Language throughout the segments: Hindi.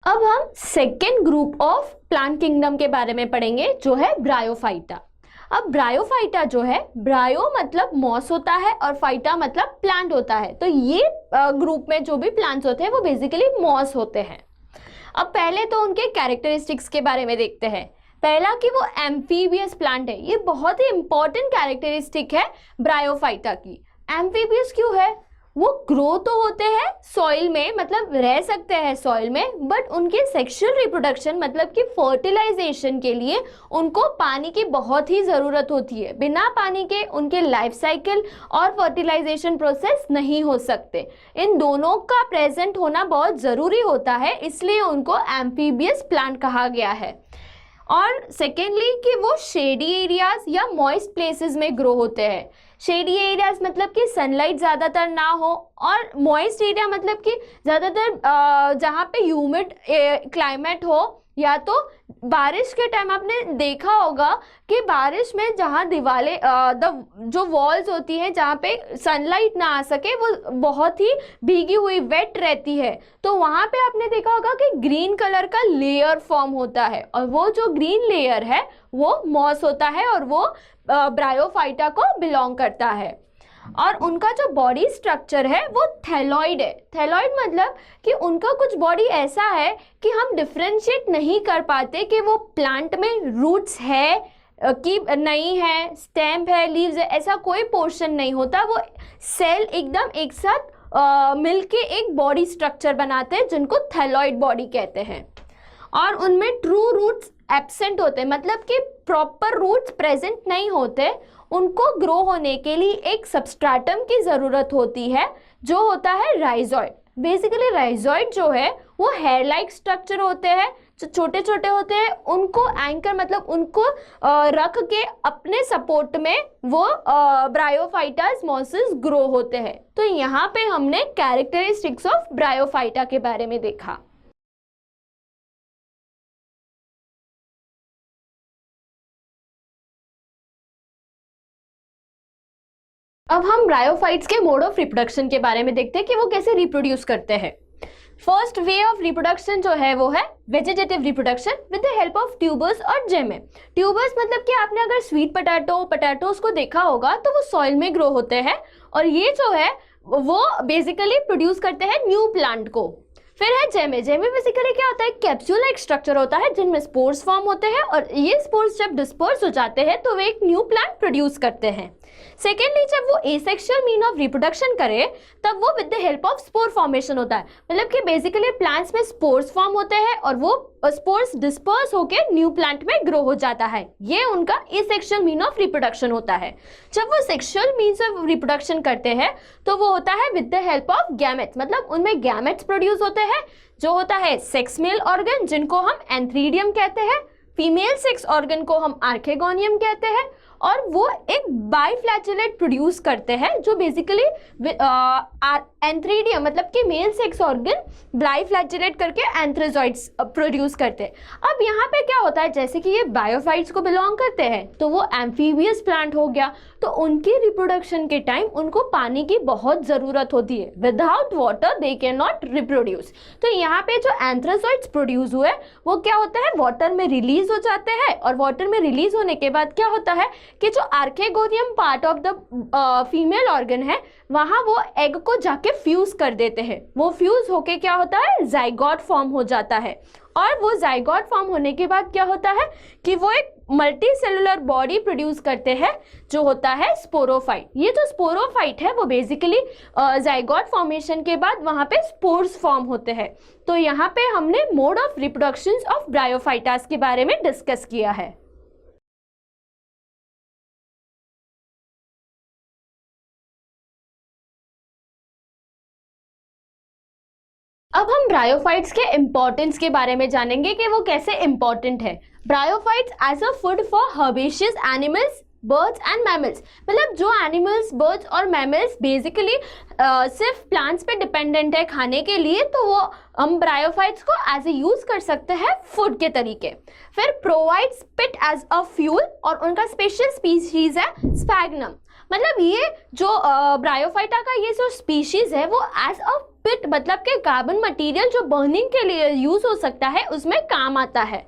अब हम second group of plant kingdom के बारे में पढ़ेंगे जो है ब्रायोफाइटा। अब ब्रायोफाइटा जो है, ब्रायो मतलब मॉस होता है और फाइटा मतलब प्लांट होता है, तो ये ग्रुप में जो भी प्लांट्स होते हैं वो बेसिकली मॉस होते हैं। अब पहले तो उनके कैरेक्टरिस्टिक्स के बारे में देखते हैं। पहला कि वो एम्फीबियस प्लांट है, ये बहुत ही इंपॉर्टेंट कैरेक्टरिस्टिक है ब्रायोफाइटा की। एम्फीबियस क्यों है? वो ग्रो तो होते हैं सॉइल में, मतलब रह सकते हैं सॉइल में, बट उनके सेक्सुअल रिप्रोडक्शन मतलब कि फर्टिलाइजेशन के लिए उनको पानी की बहुत ही ज़रूरत होती है। बिना पानी के उनके लाइफ साइकिल और फर्टिलाइजेशन प्रोसेस नहीं हो सकते। इन दोनों का प्रेजेंट होना बहुत ज़रूरी होता है, इसलिए उनको एम्फीबियस प्लांट कहा गया है। और सेकेंडली कि वो शेडी एरियाज या मॉइस्ट प्लेसेस में ग्रो होते हैं। शेडी एरियाज मतलब कि सनलाइट ज़्यादातर ना हो, और मॉइस्ट एरिया मतलब कि ज़्यादातर जहाँ पे ह्यूमिड क्लाइमेट हो, या तो बारिश के टाइम आपने देखा होगा कि बारिश में जहाँ दीवारें जो वॉल्स होती हैं जहाँ पे सनलाइट ना आ सके वो बहुत ही भीगी हुई वेट रहती है, तो वहाँ पे आपने देखा होगा कि ग्रीन कलर का लेयर फॉर्म होता है, और वो जो ग्रीन लेयर है वो मॉस होता है और वो ब्रायोफाइटा को बिलोंग करता है। और उनका जो बॉडी स्ट्रक्चर है वो थैलॉइड है। थैलॉइड मतलब कि उनका कुछ बॉडी ऐसा है कि हम डिफ्रेंशिएट नहीं कर पाते कि वो प्लांट में रूट्स है कि नहीं है, स्टेम है, लीव्स है, ऐसा कोई पोर्शन नहीं होता। वो सेल एकदम एक साथ मिलके एक बॉडी स्ट्रक्चर बनाते हैं जिनको थैलॉइड बॉडी कहते हैं। और उनमें ट्रू रूट्स एब्सेंट होते हैं, मतलब कि प्रॉपर रूट्स प्रेजेंट नहीं होते। उनको ग्रो होने के लिए एक सबस्ट्रेटम की ज़रूरत होती है जो होता है राइजॉइड। बेसिकली राइजॉइड जो है वो हेयर लाइक स्ट्रक्चर होते हैं जो छोटे छोटे होते हैं, उनको एंकर मतलब उनको रख के अपने सपोर्ट में वो ब्रायोफाइटास मॉसेस ग्रो होते हैं। तो यहाँ पे हमने कैरेक्टरिस्टिक्स ऑफ ब्रायोफाइटा के बारे में देखा। अब हम ब्रायोफाइट्स के मोड ऑफ रिप्रोडक्शन के बारे में देखते हैं कि वो कैसे रिप्रोड्यूस करते हैं। फर्स्ट वे ऑफ रिप्रोडक्शन जो है वो है vegetative reproduction with the help of tubers और जेमे। ट्यूबर्स मतलब कि आपने अगर स्वीट पोटैटोस को देखा होगा तो वो सॉइल में ग्रो होते हैं, और ये जो है वो बेसिकली प्रोड्यूस करते हैं न्यू प्लांट को। फिर है जेमे। जेमे बेसिकली क्या होता है? कैप्सूल लाइक स्ट्रक्चर होता है जिनमें स्पोर्स फॉर्म होते हैं, और ये स्पोर्स जब डिस्पर्स हो जाते हैं तो वे एक न्यू प्लांट प्रोड्यूस करते हैं। सेकेंडली जब वो एसेक्सुअल मीन ऑफ रिप्रोडक्शन करे तब वो with the help of spore formation होता है, मतलब कि बेसिकली प्लांट्स में स्पोर्स फॉर्म होते हैं और वो स्पोर्स डिस्पर्स होके न्यू प्लांट में ग्रो हो जाता है। ये उनका एसेक्सुअल मीन ऑफ रिप्रोडक्शन होता है। जब वो सेक्सुअल मीन्स ऑफ रिप्रोडक्शन करते हैं तो वो होता है with the help of gametes, मतलब उनमें गैमेट्स प्रोड्यूस होते हैं जो होता है सेक्स मेल ऑर्गन जिनको हम एंथ्रीडियम कहते हैं, फीमेल सेक्स ऑर्गन को हम आर्केगोनियम कहते हैं, और वो एक बाइफ्लैचुलेट प्रोड्यूस करते हैं जो बेसिकली एंथ्रीडियम मतलब कि मेल सेक्स ऑर्गन बाइफ्लैचुलेट करके एंथ्रोजॉइड्स प्रोड्यूस करते हैं। अब यहाँ पे क्या होता है, जैसे कि ये बायोफाइट्स को बिलोंग करते हैं तो वो एम्फीबियस प्लांट हो गया, तो उनकी रिप्रोडक्शन के टाइम उनको पानी की बहुत ज़रूरत होती है। Without water they can not reproduce. तो यहाँ पे जो एंथ्रोजॉइड्स प्रोड्यूस हुए वो क्या होता है, वाटर में रिलीज हो जाते हैं, और वाटर में रिलीज होने के बाद क्या होता है कि जो archegonium part of the female organ है वहाँ वो एग को जाके फ्यूज कर देते हैं। वो फ्यूज होके क्या होता है, जाइगोट फॉर्म हो जाता है, और वो जाइगोट फॉर्म होने के बाद क्या होता है कि वो एक मल्टी सेलुलर बॉडी प्रोड्यूस करते हैं जो होता है स्पोरोफाइट। ये जो स्पोरोफाइट है वो बेसिकली जाइगोट फॉर्मेशन के बाद वहाँ पे स्पोर्स फॉर्म होते हैं। तो यहाँ पे हमने मोड ऑफ रिप्रोडक्शन ऑफ ब्रायोफाइटास के बारे में डिस्कस किया है। अब हम ब्रायोफाइट्स के इम्पोर्टेंस के बारे में जानेंगे कि वो कैसे इम्पोर्टेंट है। Bryophytes as a food for herbaceous animals, birds and mammals, मतलब जो एनिमल्स, बर्ड्स और मैमल्स बेसिकली सिर्फ प्लांट्स पे डिपेंडेंट है खाने के लिए, तो वो हम ब्रायोफाइट्स को एज ए यूज कर सकते हैं फूड के तरीके। फिर provides peat as a fuel, और उनका स्पेशल स्पीशीज है स्पैग्नम, मतलब ये जो ब्रायोफाइटा का ये जो स्पीशीज है वो एज अ पिट मतलब के कार्बन मटेरियल जो बर्निंग के लिए यूज हो सकता है उसमें काम आता है।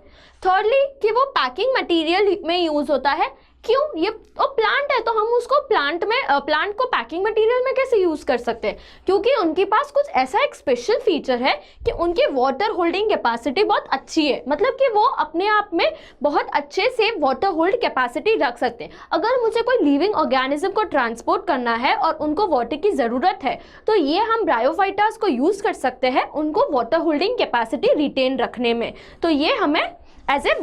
थर्डली कि वो पैकिंग मटेरियल में यूज होता है। क्यों? ये प्लांट है तो हम उसको प्लांट को पैकिंग मटेरियल में कैसे यूज कर सकते हैं? क्योंकि उनके पास कुछ ऐसा एक स्पेशल फीचर है कि उनकी वाटर होल्डिंग कैपेसिटी बहुत अच्छी है, मतलब कि वो अपने आप में बहुत अच्छे से वाटर होल्ड कैपेसिटी रख सकते हैं। अगर मुझे कोई लिविंग ऑर्गेनिज्म को ट्रांसपोर्ट करना है और उनको वाटर की ज़रूरत है तो ये हम ब्रायोफाइटास को यूज़ कर सकते हैं उनको वाटर होल्डिंग कैपेसिटी रिटेन रखने में। तो ये हमें as a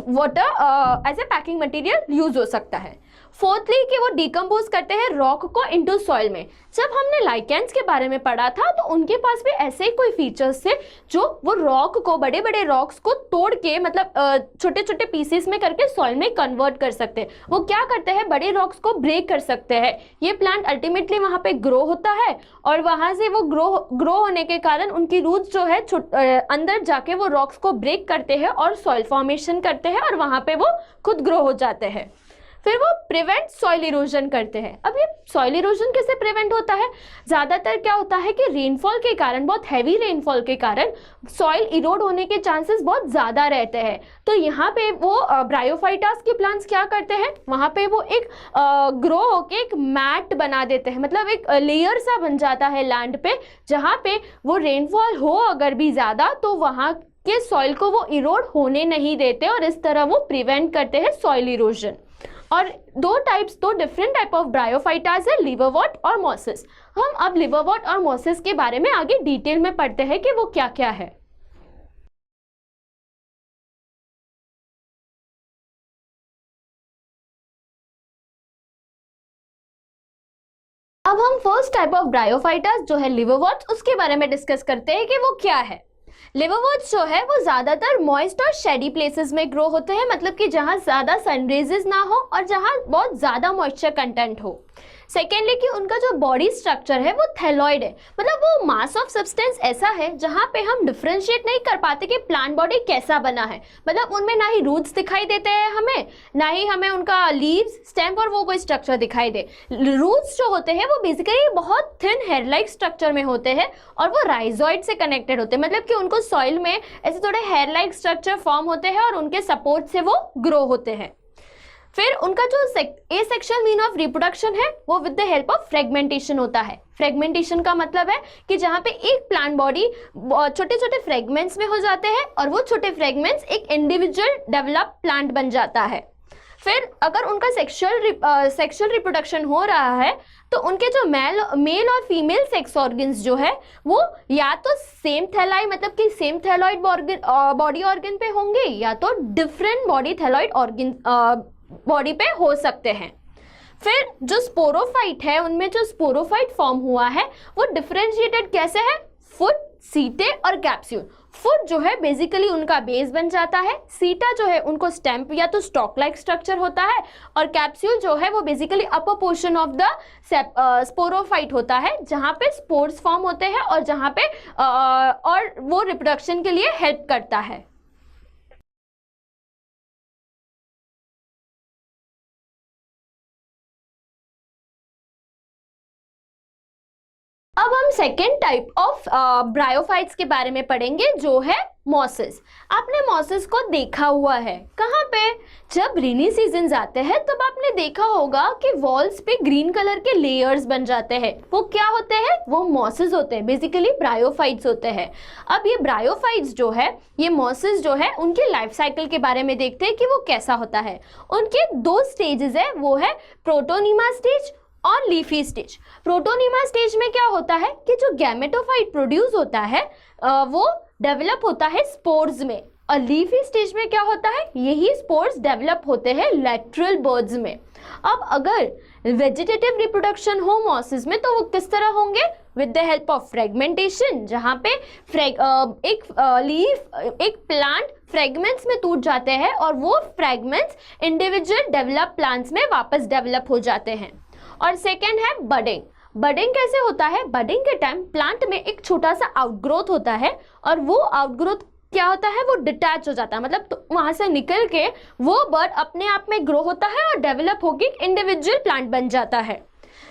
packing material use हो सकता है। फोर्थली कि वो डिकम्पोज करते हैं रॉक को इनटू सॉइल में। जब हमने लाइकेंस के बारे में पढ़ा था तो उनके पास भी ऐसे ही कोई फीचर्स थे जो वो रॉक को, बड़े बड़े रॉक्स को तोड़ के मतलब छोटे छोटे पीसेस में करके सॉइल में कन्वर्ट कर सकते हैं। वो क्या करते हैं, बड़े रॉक्स को ब्रेक कर सकते हैं। ये प्लांट अल्टीमेटली वहाँ पे ग्रो होता है और वहाँ से वो ग्रो होने के कारण उनकी रूट्स जो है अंदर जाके वो रॉक्स को ब्रेक करते हैं और सॉइल फॉर्मेशन करते हैं और वहाँ पे वो खुद ग्रो हो जाते हैं। फिर वो प्रिवेंट सॉइल इरोजन करते हैं। अब ये सॉइल इरोजन कैसे प्रिवेंट होता है? ज़्यादातर क्या होता है कि रेनफॉल के कारण, बहुत हैवी रेनफॉल के कारण सॉइल इरोड होने के चांसेस बहुत ज़्यादा रहते हैं। तो यहाँ पे वो ब्रायोफाइटास के प्लांट्स क्या करते हैं, वहाँ पे वो एक ग्रो होके एक मैट बना देते हैं, मतलब एक लेयर सा बन जाता है लैंड पे, जहाँ पे वो रेनफॉल हो अगर भी ज़्यादा तो वहाँ के सॉइल को वो इरोड होने नहीं देते और इस तरह वो प्रिवेंट करते हैं सॉइल इरोजन। और दो डिफरेंट टाइप ऑफ ब्रायोफाइटास है, लिवरवॉर्ट और मॉसेस। हम अब लिवरवॉर्ट और मॉसेस के बारे में आगे डिटेल में पढ़ते हैं कि वो क्या क्या है। अब हम फर्स्ट टाइप ऑफ ब्रायोफाइटास जो है लिवरवॉर्ट, उसके बारे में डिस्कस करते हैं कि वो क्या है। लिवरवॉर्ट्स जो है वो ज़्यादातर मॉइस्ट और शेडी प्लेसेस में ग्रो होते हैं, मतलब कि जहाँ ज़्यादा सनरेजेस ना हो और जहाँ बहुत ज़्यादा मॉइस्चर कंटेंट हो। सेकेंडली कि उनका जो बॉडी स्ट्रक्चर है वो थैलॉइड है, मतलब वो मास ऑफ सब्सटेंस ऐसा है जहाँ पे हम डिफ्रेंशिएट नहीं कर पाते कि प्लांट बॉडी कैसा बना है। मतलब उनमें ना ही रूट्स दिखाई देते हैं हमें, ना ही हमें उनका लीव्स, स्टेम और वो कोई स्ट्रक्चर दिखाई दे। रूट्स जो होते हैं वो बेसिकली बहुत थिन हेयर लाइक स्ट्रक्चर में होते हैं और वो राइजोइड से कनेक्टेड होते हैं, मतलब कि उनको सॉइल में ऐसे थोड़े हेयर लाइक स्ट्रक्चर फॉर्म होते हैं और उनके सपोर्ट से वो ग्रो होते हैं। फिर उनका जो एसेक्सुअल मीन ऑफ रिप्रोडक्शन है वो with the help of fragmentation होता है। फ्रेगमेंटेशन का मतलब है कि जहाँ पे एक प्लांट बॉडी छोटे छोटे फ्रेगमेंट्स में हो जाते हैं और वो छोटे फ्रेगमेंट्स एक इंडिविजुअल डेवलप प्लांट बन जाता है। फिर अगर उनका सेक्सुअल रिप्रोडक्शन हो रहा है तो उनके जो मेल और फीमेल सेक्स ऑर्गन्स जो है वो या तो सेम थैलाई, मतलब कि सेम थैलॉइड बॉडी ऑर्गन पे होंगे या तो different body thalloid organ body पे हो सकते हैं। फिर जो स्पोरोफाइट है उनमें जो स्पोरोफाइट फॉर्म हुआ है वो डिफरेंशिएटेड कैसे है, फुट, सीटे और कैप्सूल। फुट जो है बेसिकली उनका बेस बन जाता है, सीटा जो है उनको स्टेम्प या तो स्टॉक लाइक स्ट्रक्चर होता है और कैप्सूल जो है वो basically upper portion of the sporophyte होता है जहाँ पे स्पोर्स फॉर्म होते हैं और जहाँ पे और वो रिप्रोडक्शन के लिए हेल्प करता है। अब हम सेकेंड टाइप ऑफ ब्रायोफाइट्स के बारे में पढ़ेंगे जो है मॉसेस। आपने मॉसेस को देखा हुआ है कहाँ पे, जब रेनी सीजन आते हैं तब आपने देखा होगा कि वॉल्स पे ग्रीन कलर के लेयर्स बन जाते हैं। वो क्या होते हैं, वो मॉसेस होते हैं, बेसिकली ब्रायोफाइट्स होते हैं। अब ये ब्रायोफाइट्स जो है, ये मॉसेस जो है, उनके लाइफ साइकिल के बारे में देखते हैं कि वो कैसा होता है। उनके दो स्टेजेस है, वो है प्रोटोनीमा स्टेज और लीफी स्टेज। प्रोटोनीमा स्टेज में क्या होता है कि जो गैमेटोफाइट प्रोड्यूस होता है वो डेवलप होता है स्पोर्स में, और लीफी स्टेज में क्या होता है, यही स्पोर्स डेवलप होते हैं लैटरल बर्ड्स में। अब अगर वेजिटेटिव रिप्रोडक्शन हो मॉसेस में तो वो किस तरह होंगे, with the help of fragmentation, जहाँ पे एक प्लांट फ्रेगमेंट्स में टूट जाते हैं और वो फ्रेगमेंट्स इंडिविजुअल डेवलप प्लांट्स में वापस डेवलप हो जाते हैं। और सेकेंड है बडिंग। बडिंग कैसे होता है, बडिंग के टाइम प्लांट में एक छोटा सा आउटग्रोथ होता है और वो आउटग्रोथ क्या होता है, वो डिटैच हो जाता है, मतलब तो वहां से निकल के वो बर्ड अपने आप में ग्रो होता है और डेवलप होकर इंडिविजुअल प्लांट बन जाता है।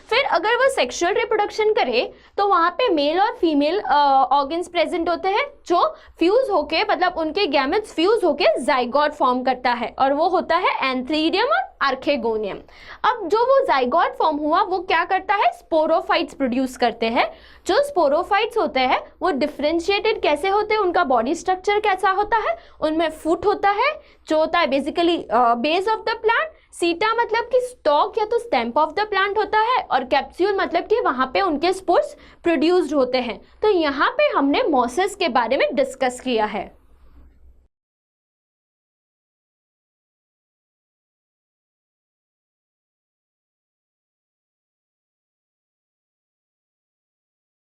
फिर अगर वो सेक्सुअल रिप्रोडक्शन करे तो वहाँ पे मेल और फीमेल ऑर्गन्स प्रेजेंट होते हैं जो फ्यूज होके, मतलब उनके गैमेट्स फ्यूज होके जाइगोट फॉर्म करता है, और वो होता है एंथ्रीडियम और आर्केगोनियम। अब जो वो जाइगोट फॉर्म हुआ वो क्या करता है, स्पोरोफाइट्स प्रोड्यूस करते हैं। जो स्पोरोफाइट्स होते हैं वो डिफरेंशिएटेड कैसे होते हैं, उनका बॉडी स्ट्रक्चर कैसा होता है, उनमें फुट होता है जो होता है basically base of the plant, सीटा मतलब कि स्टॉक या तो स्टेम्प ऑफ द प्लांट होता है, और कैप्सूल मतलब कि वहां पे उनके स्पोर्स प्रोड्यूस्ड होते हैं। तो यहाँ पे हमने मॉसेस के बारे में डिस्कस किया है।